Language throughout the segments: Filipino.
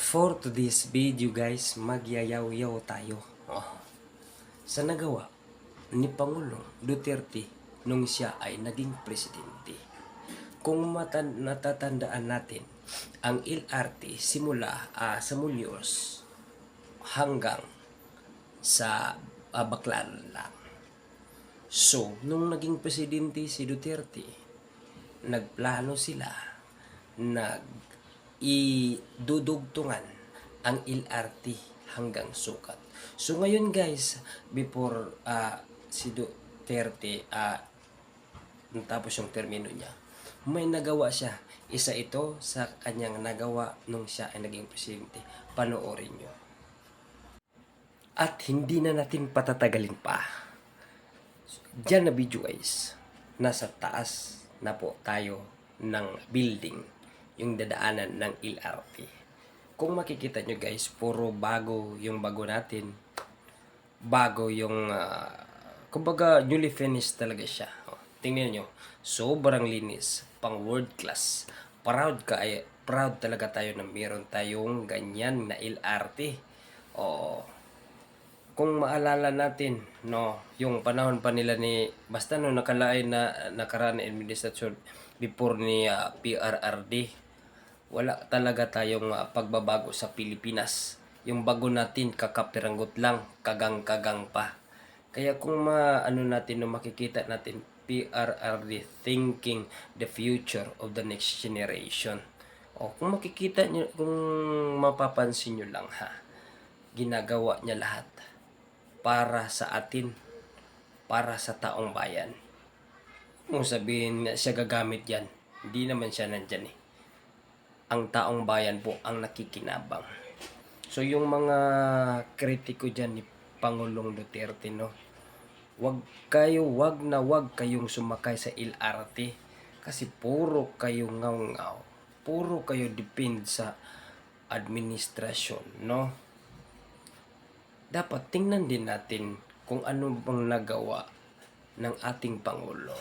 For today's video guys, magyayaw-yaw tayo. Sa nagawa ni Pangulong Duterte nung siya ay naging presidente. Kung natatandaan natin, ang LRT simula sa Muñoz hanggang sa Baclaran lang. So, nung naging presidente si Duterte, nagplano sila idudugtungan ang LRT hanggang Sukat. So ngayon guys, before si Duterte natapos yung termino niya, may nagawa siya. Isa ito sa kanyang nagawa nung siya ay naging presidente. Panoorin nyo. At hindi na natin patatagalin pa. Diyan na video guys. Nasa taas na po tayo ng building, yung dadaanan ng LRT. Kung makikita nyo guys, puro bago yung bago natin. Bago yung, kumbaga newly finished talaga siya. Tingnan nyo, sobrang linis, pang world class. Proud talaga tayo na meron tayong ganyan na LRT. Kung maalala natin, no, yung panahon pa nila ni, basta no, nakaraan na administrasyon before ni PRRD, wala talaga tayong pagbabago sa Pilipinas. Yung bago natin, kakapiranggot lang, kagang-kagang pa. Kaya kung natin, no, makikita natin, PRRD thinking the future of the next generation. Kung makikita nyo, kung mapapansin nyo lang ginagawa niya lahat para sa atin, para sa taong bayan. Kung sabihin siya gagamit yan, hindi naman siya nandyan Ang taong bayan po ang nakikinabang. So yung mga kritiko dyan ni Pangulong Duterte, no, wag kayong sumakay sa LRT kasi puro kayo ngaw-ngaw, puro kayo depend sa administrasyon, no. Dapat tingnan din natin kung ano bang nagawa ng ating Pangulo.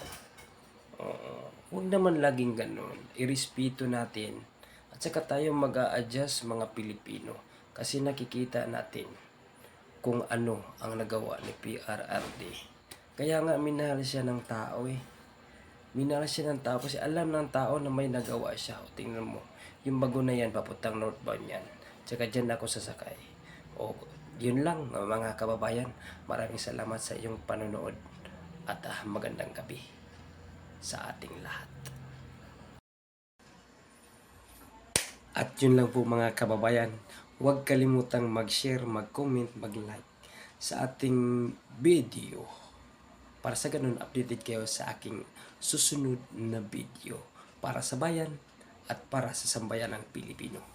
Huwag naman laging ganun. Irespeto natin. At saka tayo mag-a-adjust mga Pilipino. Kasi nakikita natin kung ano ang nagawa ni PRRD. Kaya nga minahal siya ng tao Minahal siya ng tao kasi alam ng tao na may nagawa siya. Tingnan mo, yung bago na yan, papuntang northbound yan. Tsaka dyan ako sasakay. Yun lang mga kababayan. Maraming salamat sa iyong panonood at magandang gabi sa ating lahat. At yun lang po mga kababayan. Huwag kalimutang mag-share, mag-comment, mag-like sa ating video para sa ganun updated kayo sa aking susunod na video para sa bayan at para sa sambayan ng Pilipino.